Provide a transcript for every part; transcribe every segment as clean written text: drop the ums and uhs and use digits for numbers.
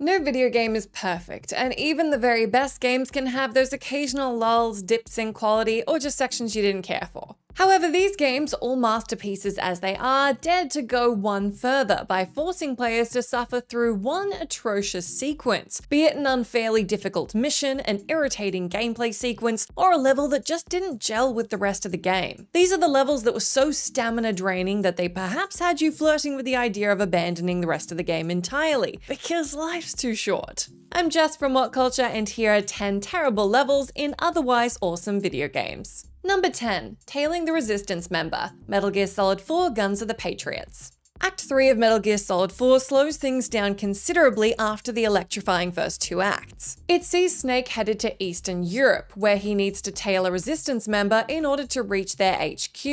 No video game is perfect, and even the very best games can have those occasional lulls, dips in quality, or just sections you didn't care for. However, these games, all masterpieces as they are, dared to go one further by forcing players to suffer through one atrocious sequence, be it an unfairly difficult mission, an irritating gameplay sequence, or a level that just didn't gel with the rest of the game. These are the levels that were so stamina draining that they perhaps had you flirting with the idea of abandoning the rest of the game entirely, because life's too short. I'm Jess from WhatCulture, and here are 10 terrible levels in otherwise awesome video games. Number 10. Tailing the Resistance Member, Metal Gear Solid 4 Guns of the Patriots. Act 3 of Metal Gear Solid 4 slows things down considerably after the electrifying first two acts. It sees Snake headed to Eastern Europe, where he needs to tail a Resistance member in order to reach their HQ.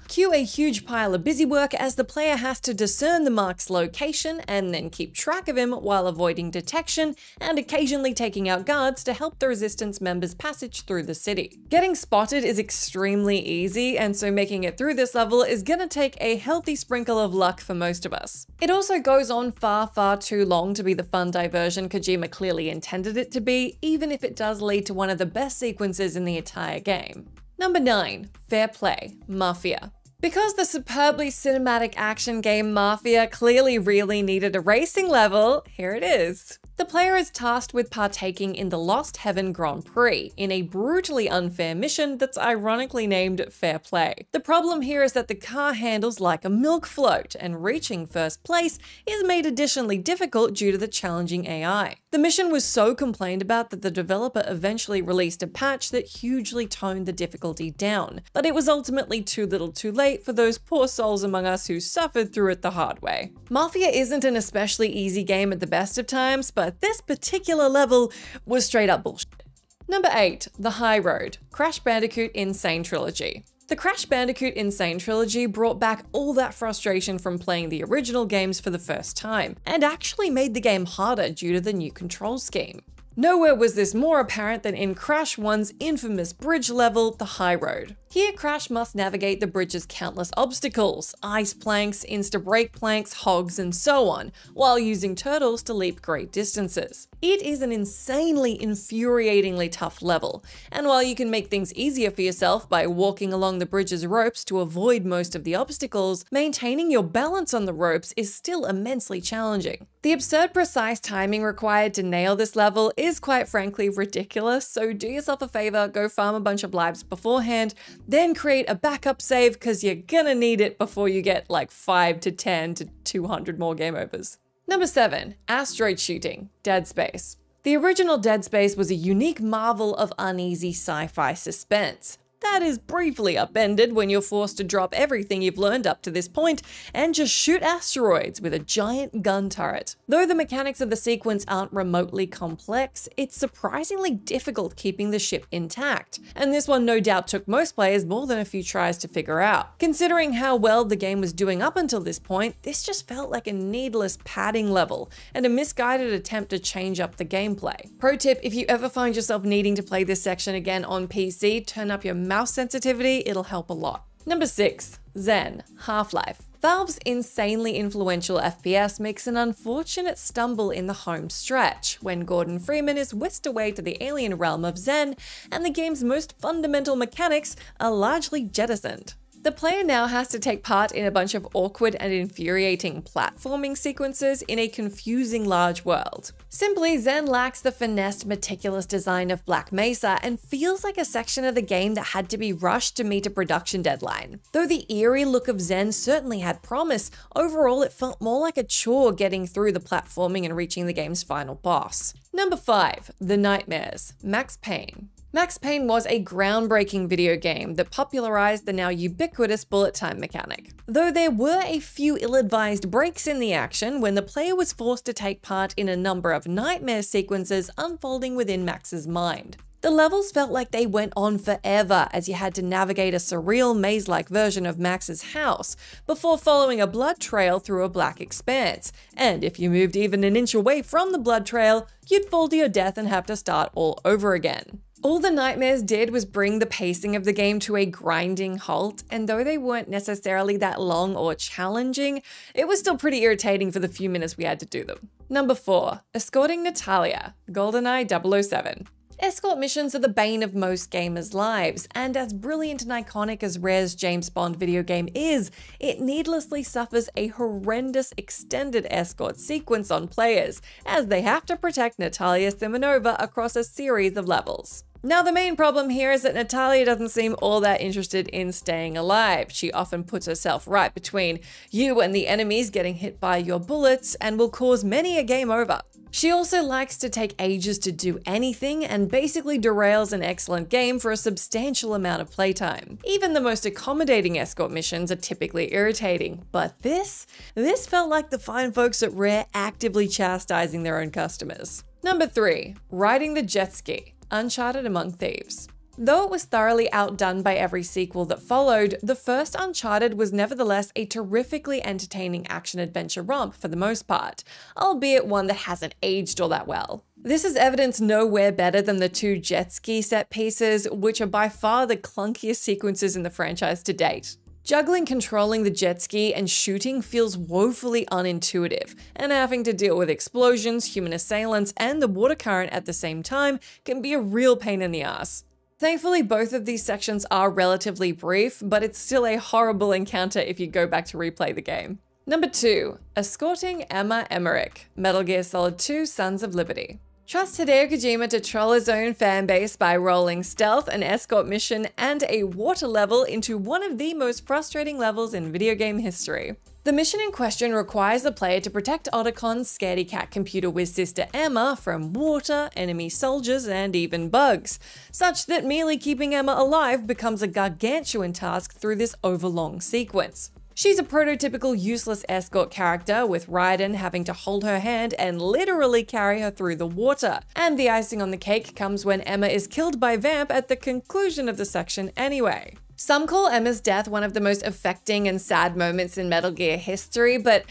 Cue a huge pile of busy work as the player has to discern the mark's location and then keep track of him while avoiding detection and occasionally taking out guards to help the Resistance member's passage through the city. Getting spotted is extremely easy, and so making it through this level is gonna take a healthy sprinkle of luck for most of us. It also goes on far too long to be the fun diversion Kojima clearly intended it to be, even if it does lead to one of the best sequences in the entire game. Number 9. Fair Play, Mafia. Because the superbly cinematic action game Mafia clearly really needed a racing level, here it is. The player is tasked with partaking in the Lost Heaven Grand Prix in a brutally unfair mission that's ironically named Fair Play. The problem here is that the car handles like a milk float, and reaching first place is made additionally difficult due to the challenging AI. The mission was so complained about that the developer eventually released a patch that hugely toned the difficulty down, but it was ultimately too little too late for those poor souls among us who suffered through it the hard way. Mafia isn't an especially easy game at the best of times, but this particular level was straight up bullshit. Number 8. The High Road, Crash Bandicoot Insane Trilogy. The Crash Bandicoot Insane Trilogy brought back all that frustration from playing the original games for the first time, and actually made the game harder due to the new control scheme. Nowhere was this more apparent than in Crash 1's infamous bridge level, the High Road. Here, Crash must navigate the bridge's countless obstacles, ice planks, insta-break planks, hogs, and so on, while using turtles to leap great distances. It is an insanely, infuriatingly tough level, and while you can make things easier for yourself by walking along the bridge's ropes to avoid most of the obstacles, maintaining your balance on the ropes is still immensely challenging. The absurd precise timing required to nail this level is quite frankly ridiculous, so do yourself a favor, go farm a bunch of lives beforehand, then create a backup save because you're gonna need it before you get like 5 to 10 to 200 more game overs. Number 7. Asteroid Shooting, Dead Space. The original Dead Space was a unique marvel of uneasy sci-fi suspense. That is briefly upended when you're forced to drop everything you've learned up to this point and just shoot asteroids with a giant gun turret. Though the mechanics of the sequence aren't remotely complex, it's surprisingly difficult keeping the ship intact, and this one no doubt took most players more than a few tries to figure out. Considering how well the game was doing up until this point, this just felt like a needless padding level and a misguided attempt to change up the gameplay. Pro tip, if you ever find yourself needing to play this section again on PC, turn up your mouse sensitivity, it'll help a lot. Number 6. Zen, Half-Life. Valve's insanely influential FPS makes an unfortunate stumble in the home stretch, when Gordon Freeman is whisked away to the alien realm of Zen, and the game's most fundamental mechanics are largely jettisoned. The player now has to take part in a bunch of awkward and infuriating platforming sequences in a confusing large world. Simply, Zen lacks the finessed, meticulous design of Black Mesa and feels like a section of the game that had to be rushed to meet a production deadline. Though the eerie look of Zen certainly had promise, overall it felt more like a chore getting through the platforming and reaching the game's final boss. Number 5. The Nightmares, Max Payne. Max Payne was a groundbreaking video game that popularized the now ubiquitous bullet time mechanic. Though there were a few ill-advised breaks in the action when the player was forced to take part in a number of nightmare sequences unfolding within Max's mind. The levels felt like they went on forever as you had to navigate a surreal maze-like version of Max's house before following a blood trail through a black expanse, and if you moved even an inch away from the blood trail, you'd fall to your death and have to start all over again. All the nightmares did was bring the pacing of the game to a grinding halt, and though they weren't necessarily that long or challenging, it was still pretty irritating for the few minutes we had to do them. Number 4. Escorting Natalia, GoldenEye 007. Escort missions are the bane of most gamers' lives, and as brilliant and iconic as Rare's James Bond video game is, it needlessly suffers a horrendous extended escort sequence on players, as they have to protect Natalia Simonova across a series of levels. Now, the main problem here is that Natalia doesn't seem all that interested in staying alive. She often puts herself right between you and the enemies getting hit by your bullets and will cause many a game over. She also likes to take ages to do anything and basically derails an excellent game for a substantial amount of playtime. Even the most accommodating escort missions are typically irritating, but this felt like the fine folks at Rare actively chastising their own customers. Number 3. Riding the jet ski, Uncharted Among Thieves. Though it was thoroughly outdone by every sequel that followed, the first Uncharted was nevertheless a terrifically entertaining action-adventure romp for the most part, albeit one that hasn't aged all that well. This is evidenced nowhere better than the 2 jet ski set pieces, which are by far the clunkiest sequences in the franchise to date. Juggling controlling the jet ski and shooting feels woefully unintuitive, and having to deal with explosions, human assailants, and the water current at the same time can be a real pain in the ass. Thankfully, both of these sections are relatively brief, but it's still a horrible encounter if you go back to replay the game. Number 2. Escorting Emma Emmerich, Metal Gear Solid 2 Sons of Liberty. Trust Hideo Kojima to troll his own fanbase by rolling stealth, an escort mission, and a water level into one of the most frustrating levels in video game history. The mission in question requires the player to protect Otacon's scaredy cat computer whiz sister Emma from water, enemy soldiers, and even bugs, such that merely keeping Emma alive becomes a gargantuan task through this overlong sequence. She's a prototypical useless escort character, with Raiden having to hold her hand and literally carry her through the water. And the icing on the cake comes when Emma is killed by Vamp at the conclusion of the section anyway. Some call Emma's death one of the most affecting and sad moments in Metal Gear history, but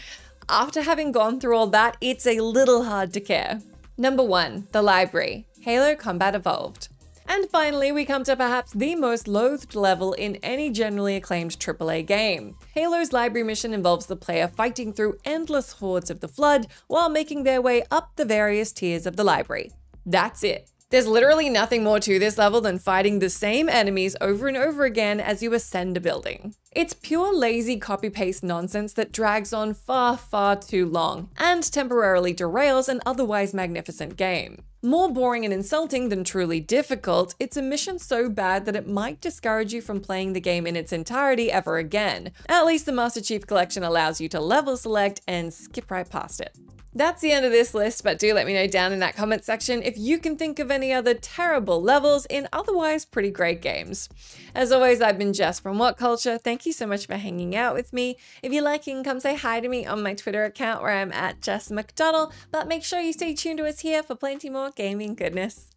after having gone through all that, it's a little hard to care. Number 1. The Library, Halo Combat Evolved. And finally, we come to perhaps the most loathed level in any generally acclaimed AAA game. Halo's library mission involves the player fighting through endless hordes of the Flood while making their way up the various tiers of the library. That's it. There's literally nothing more to this level than fighting the same enemies over and over again as you ascend a building. It's pure lazy copy-paste nonsense that drags on far, far too long, and temporarily derails an otherwise magnificent game. More boring and insulting than truly difficult, it's a mission so bad that it might discourage you from playing the game in its entirety ever again. At least the Master Chief Collection allows you to level select and skip right past it. That's the end of this list, but do let me know down in that comment section if you can think of any other terrible levels in otherwise pretty great games. As always, I've been Jess from WhatCulture. Thank you so much for hanging out with me. If you're liking, come say hi to me on my Twitter account where I'm at Jess McDonald, but make sure you stay tuned to us here for plenty more gaming goodness.